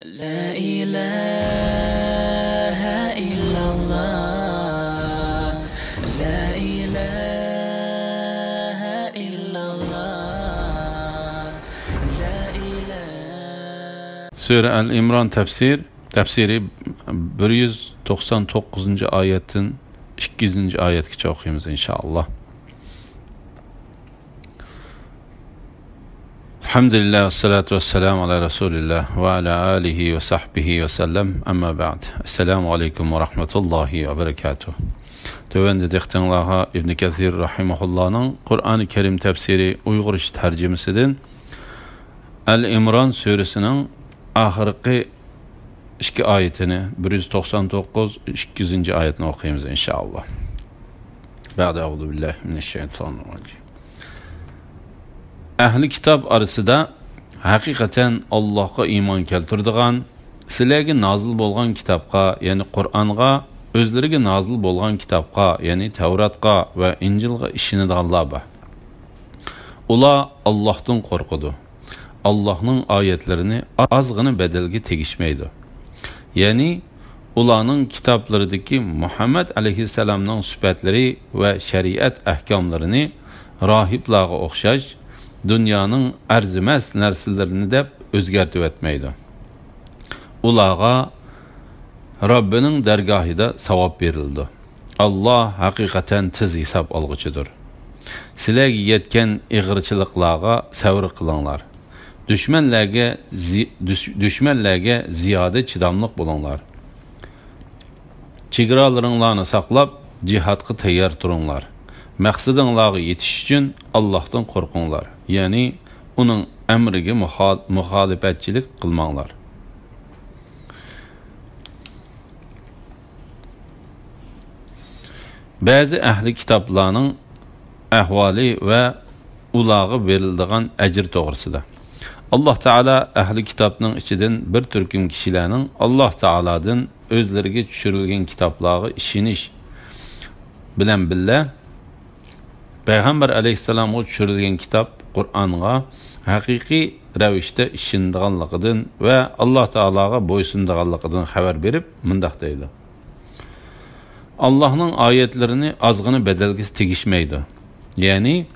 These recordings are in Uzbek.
لا إله إلا الله لا إله إلا الله لا إله Sure Al-İmran tefsiri 199. ayetin 200. ayetkice okuyumuz inşallah. Elhamdülillah ve salatu ve selamu ala Resulillah ve ala alihi ve sahbihi ve sellem amma ba'd. Esselamu aleyküm ve rahmetullahi ve berekatuhu. Tövende dehtenlaha İbn Kathir rahimahullah'ın Kur'an-ı Kerim tefsiri Uygur tercümesinden El-İmran suresinin ahirki 2 ayetini 199-200. ayetini okuyumuz inşallah. Ba'de euzu billahi mineşşeytanirracim. Ahli kitap arasında hakikaten Allah'a iman keltirdigan, sizlerge nazil bolgan kitapqa, yani Qur'an'a, özlerige nazil bolgan kitapqa, yani Tevratqa ve İncil'ga işinidiganlar bar. Ular Allah'tan korkudu. Allah'ın ayetlerini azgını bedelge tegişmeydi. Yani ularning kitaplarındaki Muhammed aleyhisselamның sübetleri ve şeriat ahkamlarını rahiplarga o'xshash dünyanın arzimas narsalarini deb o'zgartib etmeydi. Ularga Rabbinin dergahida savob berildi. Allah hakikaten tiz hisob olg'uchidir. Sizlarga yetgan ig'irchiliklarga sabr qilinglar. Düşmanlarga ziyoda chidamliq bo'linglar. Chegaralaringlarni saqlab, jihadga tayyor turinglar. Maqsadinglarga yetish uchun Allohdan qo'rqinglar. Ya'ni uning amriga muxolifatchilik qilmanglar. Ba'zi ahli kitoblarning ahvoli va ularga beriladigan ajr to'g'risida. Allah Teala ahli kitapның içinden bir türküm kişilerinin Allah Teala'dan özlerine düşürülgen kitapları işiniş bilen bile Peygamber Aleyhisselam'a düşürülgen kitap Kur'an'a hakiki rəvişdə işindiğanlıqıdan ve Allah Teala'ya boysunduğanlıqıdan haber verip mındaqdaydı. Allah'ın ayetlerini azgını bedelgisi tegişmeydi. Yani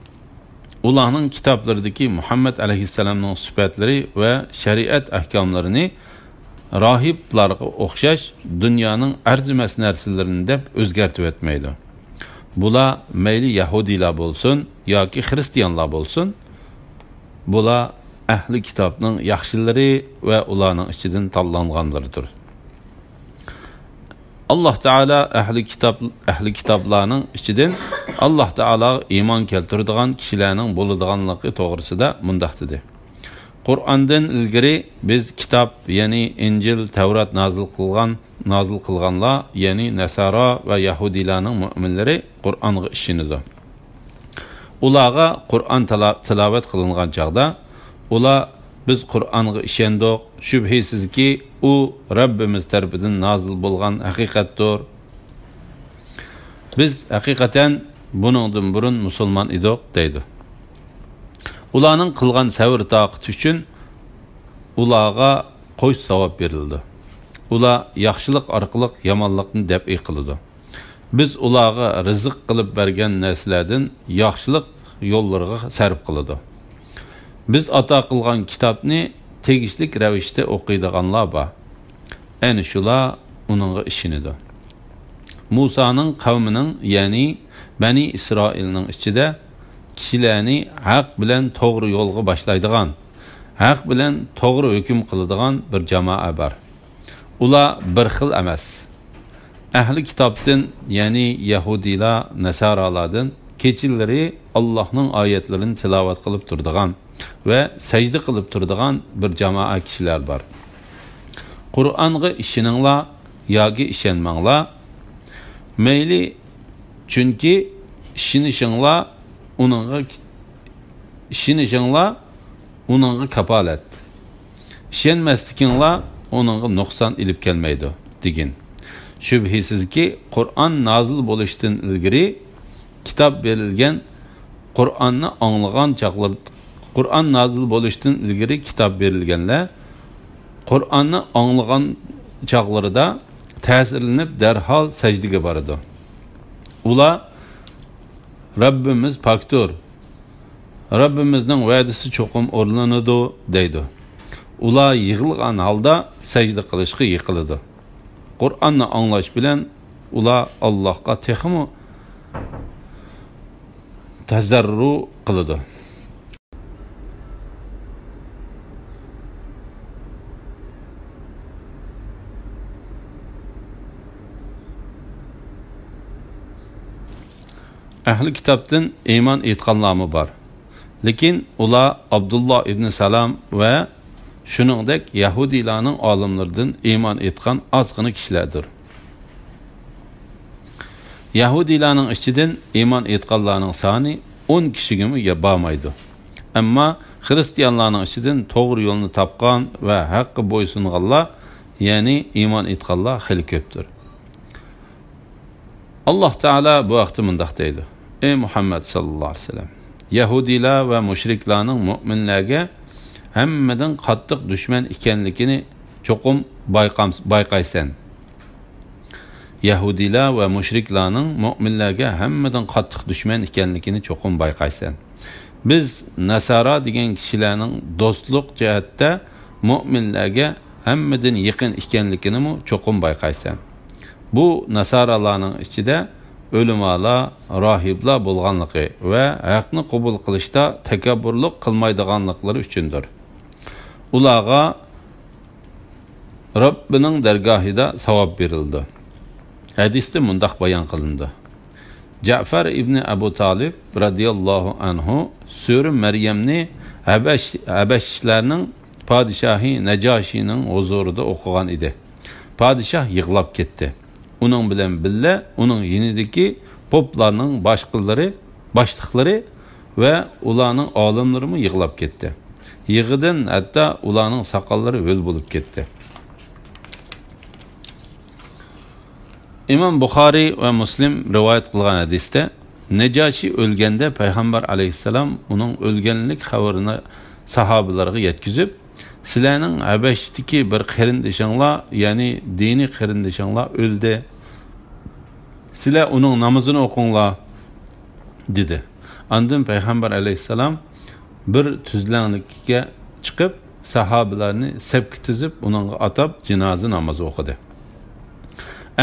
ularning kitaplarındaki Muhammed aleyhisselamның sübetleri ve şeriat ahkamlarını rahiplarga o'xshash dünyanın arzimas narsalarini deb o'zgartib etmeydi. Bular meyli Yahudiler bolsun yoki Hristiyanlar bolsun, bular ahli kitapның yaxshilari ve ularning ichidan tanlanganlardır. Allah Teala ahli kitaplarının içinden Allah Teala iman keltirdigan kişilerinin boludiganlığı toğrusida mundaq dedi. Kur'an'dan ilgiri biz kitap, yani İncil, Tevrat nazil kılganlar, yani Nasara ve Yahudilerinin müminleri Kur'an'a işinidi. Ularga Kur'an tilavet kılıngan çağda, ular biz Kur'an'a işendik, şübhisiz ki u Rabbimiz tarafından nazil bolgan hakikatdir. Biz hakikaten bunundan burun musulman idik deydi. Ularning qilgan savr taqati uchun ularga qo'sh savob berildi. Ular yaxshilik orqali yomonlikni daf'i qildi. Biz ularga rizq qilib bergan narsalardan yaxshilik yo'llariga sarf qildi. Biz ato qilgan kitobni tegishlik ravishda o'qiydiganlar bor. Ana shular uningga ishinidir. Musa'nın kavminin, yani Bani İsrail'nin içinde kişilerini haq bilen doğru yolga başlaydigan, haq bilen doğru hüküm kılıdigan bir cemaat var. Ular bir xil emas. Ahli kitaptan, yani Yahudiler, Nasaralardan keçilleri Allah'ın ayetlerini tilavet kılıp durdigan ve secde kılıp durdigan bir cemaat kişiler var. Kur'an'a işininglar yoki işenmanglar, meyli çünkü işinişinglar onunğa kapalet. İşenmeslikinglar onunğa noksan ilip gelmeydi digin. Şübhisiz ki Kur'an nazil boluşdan ilgiri kitap verilgen Kur'an'ı anlagan çağlar, Kur'an nazil boluşdan ilgiri kitap verilgenler Qur'onni anglagan chaqlarida ta'sirlanib darhol sajdaga boradi. Ular Rabbimiz pokdir, Rabbimizning va'dasi cho'qim o'rlanadi deydi. Ular yig'ilgan holda sajda qilishga yiqiladi. Qur'onni anglash bilan ular Allohga texmi tazarru qiladi. Ahli kitobdan iymon etganlarmi bor. Lekin ular Abdullah ibn Salam va shuningdek Yahudilarning olimlaridan iymon etgan ozgina kishilardir. Yahudilarning ichidan iymon etganlarning soni 10 kishiga bormaydi. Ammo Xristianlarning ichidan to'g'ri yo'lni topgan va haqqi bo'ysunganlar, ya'ni iymon etganlar xil ko'pdir. Alloh taolo bu vaqtda mundaq deydi: Ey Muhammad sallallohu alayhi vasallam, Yahudilar va mushriklarning mu'minlarga hammadan qattiq dushman ekanligini cho'qim bayqaysan. Yahudilar va mushriklarning mu'minlarga hammadan qattiq dushman ekanligini cho'qim bayqaysan. Biz Nasara degan kishilarning do'stlik jihatda mu'minlarga hammadan yaqin ekanligini cho'qim bayqaysan. Bu Nasaralarning ichida o'limalar, rohiblar bo'lganligi va haqni qabul qilishda takabburlik qilmaydiganliklari uchundir. Ularga Robbining dargohida savob berildi. Hadisda mundaq bayon qilindi. Ja'far ibn Abu Talib radhiyallohu anhu Sura Maryamni Habashlarning podshohi Najoshining huzurida o'qigan edi. Podshoh yig'lab ketdi. Uning bilan billa uning yonidagi poplarning boshliqlari va ularning olimlari yig'lab ketdi. Yig'idan hatto ularning soqollari o'l bo'lib ketdi. İmam Buxoriy va Muslim rivoyat qilgan hadisda Najoshi o'lganda payg'ambar alayhissalom uning o'lganlik xabarini sahobalarga yetkazib, sizlarning Habashdagi bir qarindishinglar, ya'ni diniy qarindishinglar o'ldi. Sizlar uning namozini o'qinglar dedi. Ondan payg'ambar alayhissalom bir tuzlanlikka chiqib, sahobalarni sapga tizib, uningga atab janoza namozi o'qidi.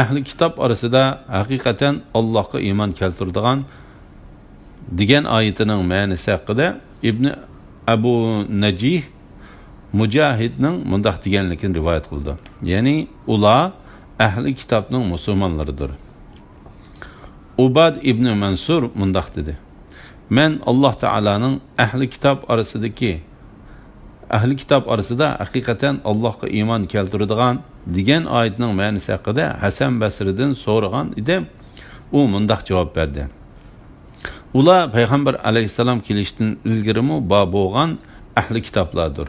Ahli kitob orasida haqiqatan Allohga iymon keltiradigan degan oyatining ma'nosi haqida Ibn Abu Najih Mujahidning mundaq deganligini rivoyat qildi. Ya'ni ular ahli kitobning musulmonlaridir. Ubad ibn Mansur mundaq dedi: Men Alloh taolaning ahli kitob orasida haqiqatan Allohga iymon keltiradigan degan oyatning ma'nosi haqida Hasan Basridan so'ragan edim. U mundaq javob berdi: Ular payg'ambar alayhissalom kelishdan ilgirimi bo'lgan ahli kitoblardir.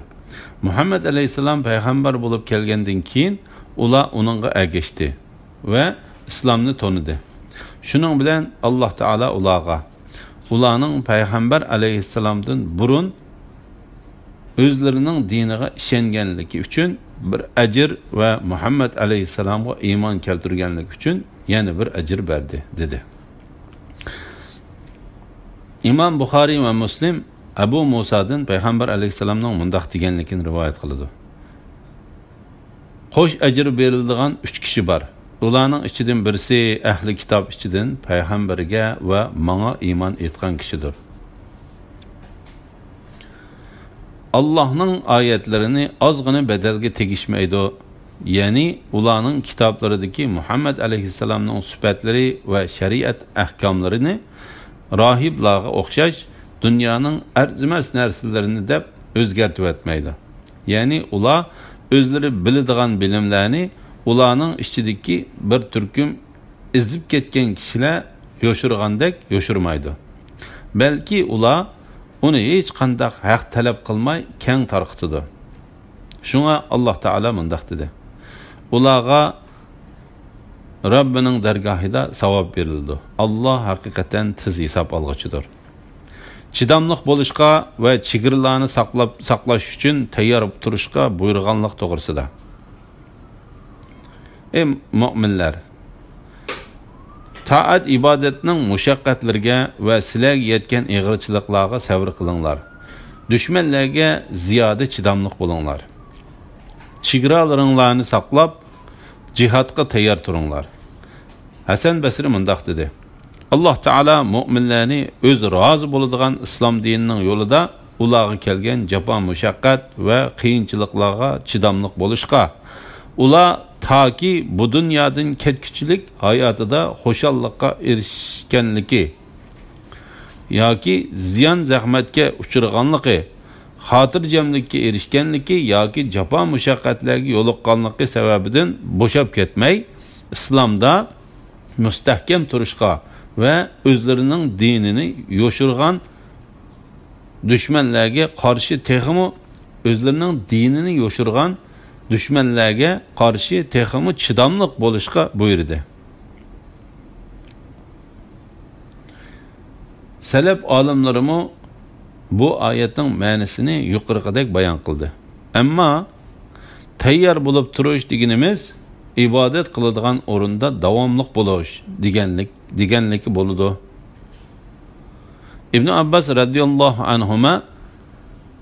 Muhammad alayhissalom payg'ambar bo'lib kelgandan keyin ular uningga ergashdi va islomni tonidi. Shuning bilan Alloh taolo ularning payg'ambar alayhissalomdan burun o'zlarining diniga ishonganligi uchun bir ajr va Muhammad alayhissalomga iymon keltirganligi uchun yana bir ajr berdi dedi. İmam Buxoriy va Muslim Abu Musadan payg'ambar alayhissalomning mundaq deganligini rivoyat qiladi. Qo'sh ajr beriladigan 3 kishi bor. Ularning ichidan birisi ahli kitob ichidan payg'ambarga va menga iymon etgan kishidir. Allohning oyatlarini ozgina bedelga tegishmaydi. Ya'ni ularning kitoblaridagi Muhammad alayhissalomning sifatlari va shariat ahkomlarini rohiblarga o'xshash dunyoning arzimas narsalarini deb o'zgartib etmaydi. Ya'ni ular o'zlari biladigan bilimlarni ularning ichidagi bir turkum izib ketgan kishilar yoshirgandek yoshirmaydi. Balki ular uni hech qanday haq talab qilmay keng tarqitadi. Shunga Alloh taolo mundaq dedi: Ularga Robbining dargohida savob berildi. Alloh haqiqatan tiz hisob olg'uchidir. chidamliq bo'lishga va chegaralarni saqlash uchun tayyor turishga buyurganlik to'g'risida. Ey mu'minlar, taat ibodatning mushaqqatlariga va sizlarga yetgan ig'irchiliklarga sabr qilinglar. Düşmanlarga ziyoda chidamliq bo'linglar. Chegaralaringlarni saqlab, jihadga tayyor turinglar. Hasan Basri mundaq dedi: Alloh taolo mu'minlarni o'z rozi bo'ladigan islom dinining yo'lida ularga kelgan jafo mushaqqat va qiyinchiliklarga chidamliq bo'lishga, ular toki bu dunyodan ketkichilik hayotida xushallikqa erishganligi yoki ziyon zahmatga uchraganligi, xotirjamlikka erishganligi yoki jafo mushaqqatlarga yo'liqqanligi sababidan bo'shab ketmay, islomda mustahkam turishga ve özlerinin dinini yoşurgan düşmanlarga karşı texmi özlerinin dinini yoşurgan düşmanlarga karşı texmi chidamliq bo'lishga buyurdi. Salaf olimlarimi bu oyatning ma'nosini yuqorqidek bayon qildi. Ammo tayyor bo'lib turish deganimiz ibodat qiladigan o'rinda davomliq bo'lish deganligi bo'ladi. İbn Abbas radhiyallohu anhuma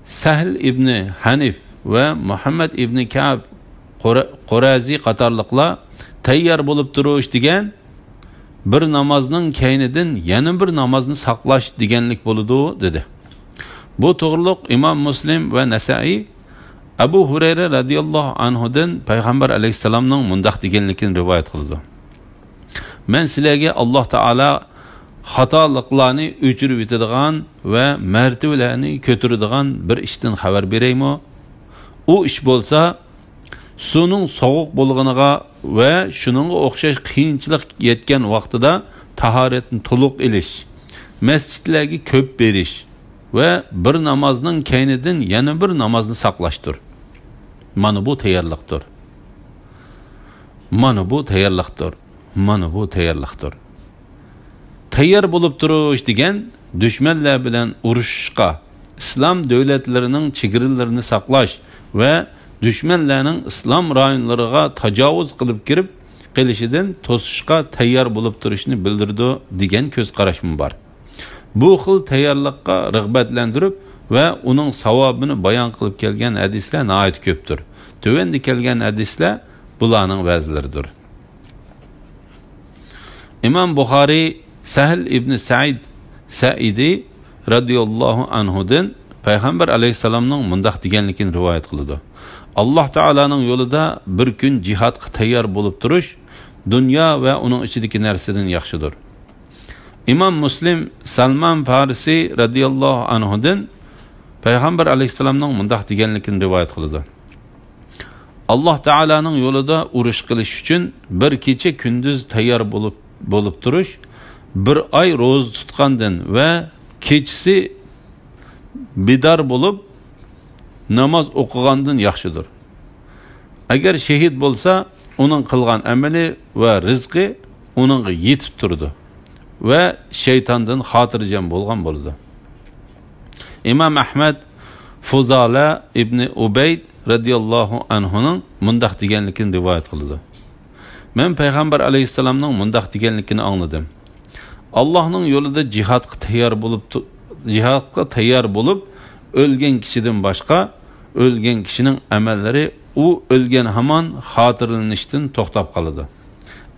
Sahl ibn Hanif ve Muhammed ibn Ka'b Qurazi qatorliqlar tayyor bo'lib turish degan bir namozning keynidan yana bir namozni saqlash deganlik bo'ladi dedi. Bu to'g'riliq Imom Muslim ve Nasai Abu Hurayra radhiyallohu anhudan Payg'ambar alayhissalomning mundaq deganligini rivoyat qildi. Men sizlarga Alloh taolo xatoliklarni o'chirib yetadigan va martabalarni ko'taradigan bir ishdan xabar beraymi? U ish bo'lsa, suvning sovuq bo'lganiga va shuningga o'xshash qiyinchilik yetgan vaqtida tahoratni to'liq elish, masjidlarga ko'p berish ve bir namazning keynidan yana bir namozni saqlashdir. Mana bu tayyorlikdir. Mana bu tayyorlikdir. Mana bu tayyorlikdir. Tayyor bo'lib turish degan düşmanlar bilan urushishga, islom davlatlarining chegaralarini saqlash ve düşmanlarning islom rayonlariga tajovuz qilib kirib kelishidan to'sishga tayyor bo'lib turishni bildirdi degan ko'z qarashim bor. Bu xil tayyorlikqa rag'batlantirib ve uning savobini bayon qilib kelgan hadislar nihoyat ko'pdir. Tövende kelgan hadislar bularning ba'zilaridir. İmam Buxoriy Sahl ibn Sa'idi radhiyallohu anhudan Payg'ambar alayhissalomning mundaq deganligini rivoyat qildi. Alloh taolaning yo'lida bir kun jihadga tayyor bo'lib turish dunyo va uning ichidagi narsadan yaxshidir. İmam Muslim Salman Farisi radhiyallohu anhudan Payg'ambar alayhissalomning mundaq deganligini rivoyat qildi. Alloh taolaning yo'lida urush qilish uchun bir kecha kunduz tayyor bo'lib turish, bir oy ro'za tutgandan va kechasi bidar bo'lib namoz o'qigandan yaxshidir. Agar shahid bo'lsa, uning qilgan amali va rizqi uningga yetib turdi ve şeytandan xotirjam bo'lgan bo'ldi. İmam Ahmad Fuzala ibn Ubayd radhiyallohu anhuning mundaq deganligini rivoyat qildi. Men Payg'ambar alayhissalomning mundaq deganligini angladim. Allohning yo'lida jihadga tayyor bo'lib o'lgan kishidan boshqa o'lgan kishining amallari u o'lgan hamon xotirlanishdan to'xtab qoladi.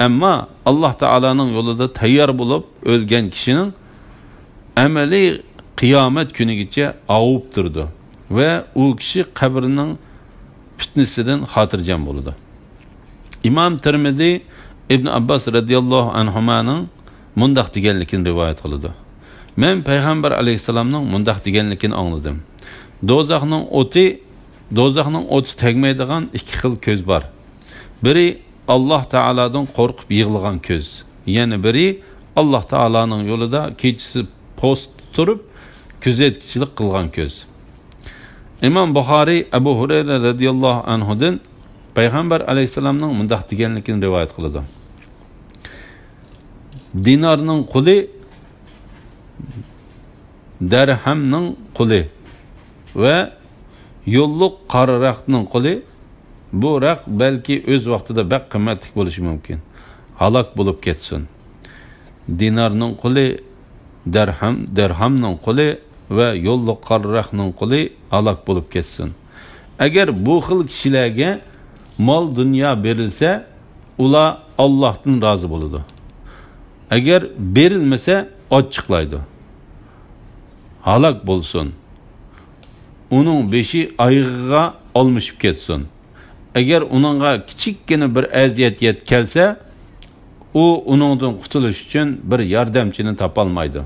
Amma Alloh taolaning yo'lida tayyor bo'lib o'lgan kishining amali qiyomat kunigacha avib turdi ve u kishi qabrining fitnasidan xotirjam bo'ladi. İmam Tirmizi İbn Abbas radhiyallohu anhumaning mundaq deganligini rivoyat qildi. Men Payg'ambar alayhissalomning mundaq deganligini angladim. Do'zaxning o'ti tegmaydigan ikki xil ko'z bor. Biri Alloh taoladan qo'rqib yig'ilgan ko'z. Yana biri Alloh taolaning yo'lida kechasi post turib kuzatkichilik qilgan ko'z. İmam Buxoriy Abu Hurayra radhiyallohu anhudan Payg'ambar alayhissalomning mundaq deganligini rivoyat qildi. Dinarning quli dirhamning quli va yo'lliq qora raqning quli. Bu raq balki o'z vaqtida bak qimmatli bo'lishi mumkin. Halok bo'lib ketsin. Dinarning quli, dirhamning quli va yo'lliq qora raqning quli halok bo'lib ketsin. Agar bu xil kishilarga mol dunyo berilsa, ular Allohdan rozi bo'ladi. Agar berilmasa, ochiqlaydi. Halok bo'lsin. Uning beshi oyog'iga olmishib ketsin. Agar uningga kichikkina bir aziyat yetkelsa, u uningdan qutulish uchun bir yordamchini topolmaydi.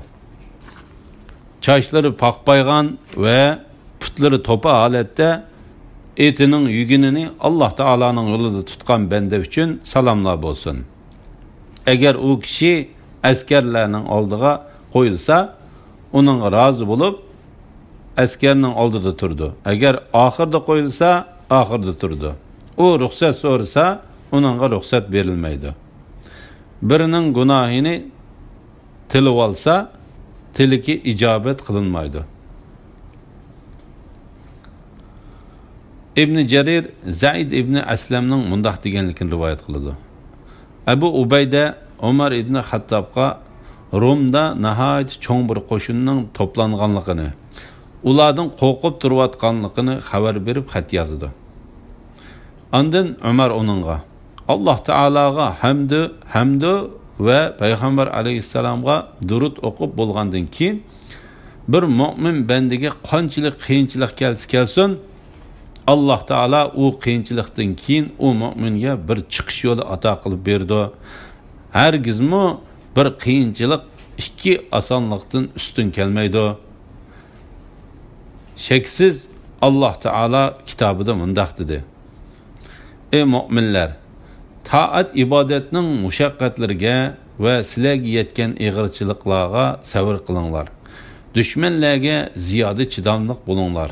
Çaşları pakpaygan ve putları topa holatda etining yugunini Allah Taala'nın yolida tutgan bende üçün salamlar bo'lsin. Agar u kishi askarlarning oldiga qo'yilsa, uning rozi bo'lib askarning oldida turdi. Agar oxirda qo'yilsa, oxirda turdi. U ruxsat so'rasa, uningga ruxsat berilmaydi. Birining gunohini tilib olsa, tiliki icabet kılınmaydı. İbn Cerir Zaid ibn Aslamning mundaq deganligini rivoyat qiladi. Abu Ubayda Umar ibn Xattobga Rumda nihoyat cho'ng bir qo'shinning to'planganligini, ulardan qo'rqib turayotganligini xabar berib xat yozdi. Ondan Umar onunga Alloh Taologa hamdu ve Peygamber aleyhisselamga durud o'qib bo'lgandan keyin bir mu'min bendiga qanchalik qiyinchilik kelsin, Alloh Taolo u qiyinchilikdan keyin u mu'minga bir chiqish yo'li ato qilib berdi. Hargizmi bir qiyinchilik ikki osonlikdan ustun kelmaydi. Sheksiz Alloh Taolo kitobida mundaq dedi. Ey mu'minlar, taat ibodatning mushaqqatlariga va sizlarga yetgan ig'irchiliklarga sabr qilinglar. Düşmanlarga ziyoda chidamliq bo'linglar.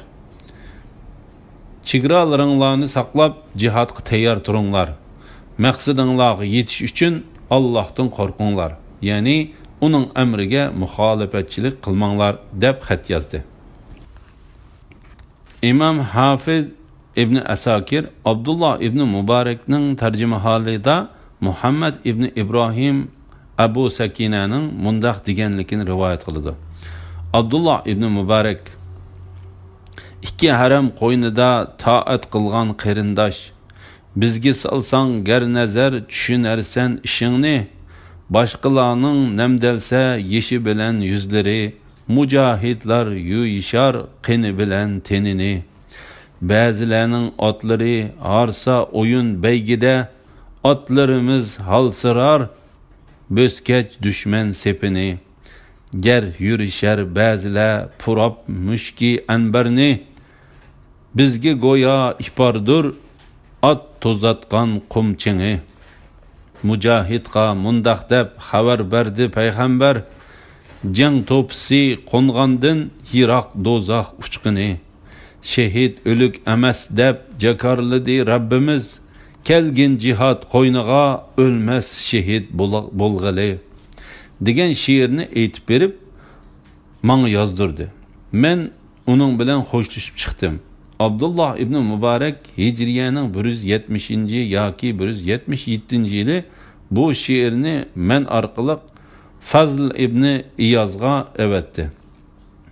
Chegaralaringlarni saqlab jihodga tayyor turinglar. Maqsadinglarga yetish uchun Allohdan qo'rqinglar. Ya'ni uning amriga muxolifatchilik qilmanglar deb xat yozdi. İmam Hafiz İbn Asakir Abdullah İbn Mubarakning tarjima holida Muhammad İbn İbrahim Abu Sakina'ning mundaq deganligini rivoyat qildi. Abdullah İbn Mubarak ikki haram qo'ynida taat qilgan qarindosh, bizga salsang gar nazar tushunarsan ishingni, boshqalarning namdalsa yeshi bilan yuzlari, mujohidlar yuyishar qini bilan tenini. Ba'zilarning otlari harsa o'yin beygida, otlarimiz halsirar bo'skach dushman sepini. Ger yurishar ba'zilar purab mushki anbarni, bizga go'yo ipardur ot to'zatgan qumchini. Mujohidga mundaq deb xabar berdi payg'ambar, jang to'pisi qo'ngandan yiroq do'zax uchqini. Şehit ölük emas deb jakarlidi Rabbimiz, kelgin jihad qo'yniga ölmez şehit bo'lg'ili degan she'rni aytib berib menga yozdirdi. Men uning bilan xo'shlashib chiqdim. Abdullah ibn Mubarak Hijriyaning 170 yoki 177 yili bu she'rni men orqali Fazl ibn Iyozga evatdi.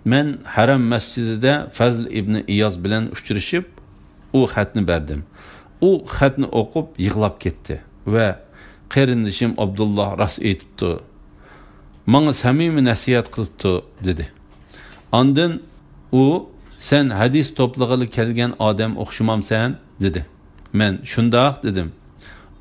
Men Haram masjidida Fazl ibn Iyoz bilan uchrashib, u xatni berdim. U xatni o'qib yig'lab ketdi va qarindishim Abdullah rost aytibdi. Menga samimiy nasihat qilibdi dedi. Ondan u sen hadis to'plag'ili kelgan odam o'xshamamsan dedi. Men shundoq dedim.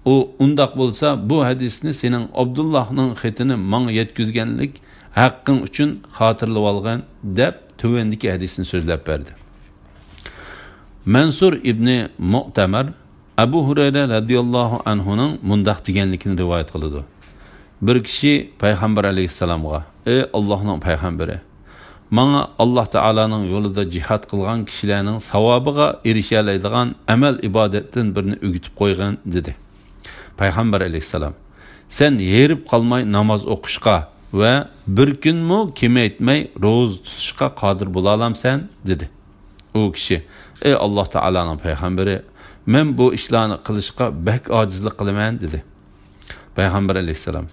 U undaq bo'lsa bu hadisni sening Abdullahning xatini menga yetkazganlik haqqing uchun xotirlab olgan deb tuvandagi hadisni so'zlab berdi. Mansur ibn Mu'tamar Abu Hurayra radhiyallohu anhuning mundaq deganligini rivoyat qiladi. Bir kishi payg'ambar alayhissalomga: "Ey Allohning payg'ambari, menga Alloh taolaning yo'lida jihad qilgan kishilarning savobiga erisha oladigan amal ibodatdan birini o'gitib qo'ygan" dedi. Payg'ambar alayhissalom: "Sen yerib qolmay namoz o'qishga ve bir gün mu kemaytmay ro'za tutishga qodir bo'la olamsan dedi. O kishi: "Ey Alloh taolaning payg'ambari, men bu ishlarni qilishga bak ojizlik qilaman" dedi. Payg'ambar alayhisalom: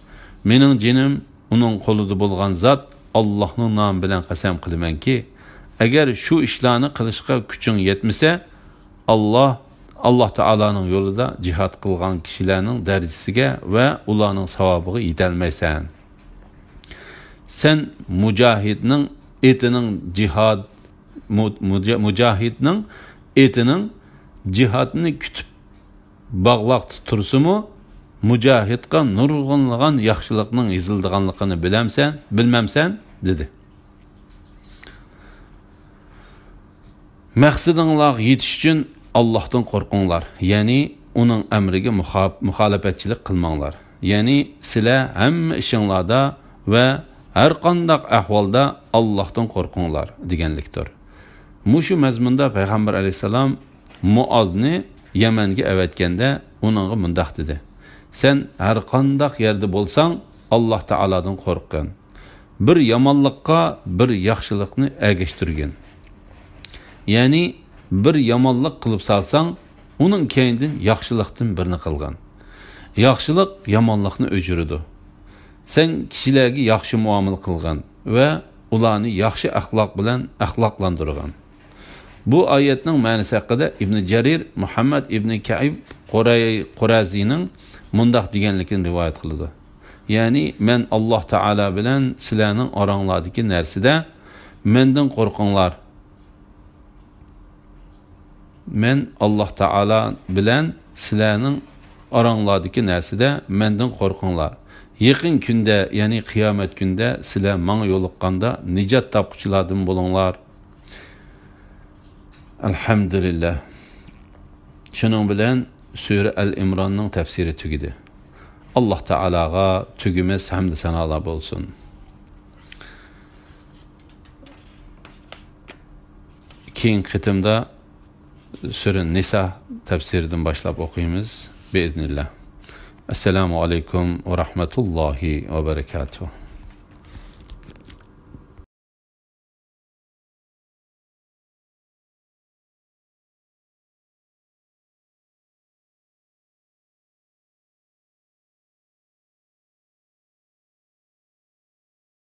"Mening jinim uning qo'lida bo'lgan zot Allohning nomi bilan qasam qilamanki, agar shu ishlarni qilishga kuching yetmasa, Alloh taolaning yo'lida jihad qilgan kishilarning darajasiga va ularning savobiga yetolmaysan. Sen mujohidning etining mujohidning etining jihadni kutib bog'laq tursimu, mujohidga nurg'unlagan yaxshilikning yozilganligini bilmamsan dedi. Maqsadinglar yetish uchun Allohdan qo'rqinglar, ya'ni uning amriga muxolifatchilik qilmanglar. Ya'ni sizlar hamma ishinglarda va har qanday ahvolda Allohdan qo'rqinglar deganlikdir. Mushu mazmunda Payg'ambar alayhisalom Muozni Yamanga avatganda uningga mundaq dedi: "Sen har qanday yerda bo'lsang, Alloh taoladan qo'rqqin. Bir yomonlikqa bir yaxshilikni ergashtirgin. Ya'ni bir yomonlik qilib salsang, uning keyindan yaxshilikdan birini qilgan. Yaxshilik yomonlikni o'chiradi. Sen kishilarga yaxshi muomala qilgan va ularni yaxshi axloq bilan axloqlantirgan." Bu oyatning ma'nosi haqida Ibn Jarir Muhammad ibn Ka'ib Qurazining mundaq deganligini rivoyat qildi. Ya'ni men Alloh taolo bilan sizlarning oranglardagi narsada mendan qo'rqinglar. Men Alloh taolo bilan sizlarning oranglardagi narsada mendan qo'rqinglar. Yaqin kunda, ya'ni qiyomat kunda sizlar menga yo'liqqanda nijot topquchilardan bo'linglar. Alhamdulillah. Shuning bilan Sura Al-Imronning tafsiri tugidi. Alloh taolaga tugimiz hamd sanolar bo'lsin. Keyingi qitimda Sura Nisa tafsiridan boshlab o'qiymiz biiznillah. Assalomu alaykum va rahmatullohi va barakatuh.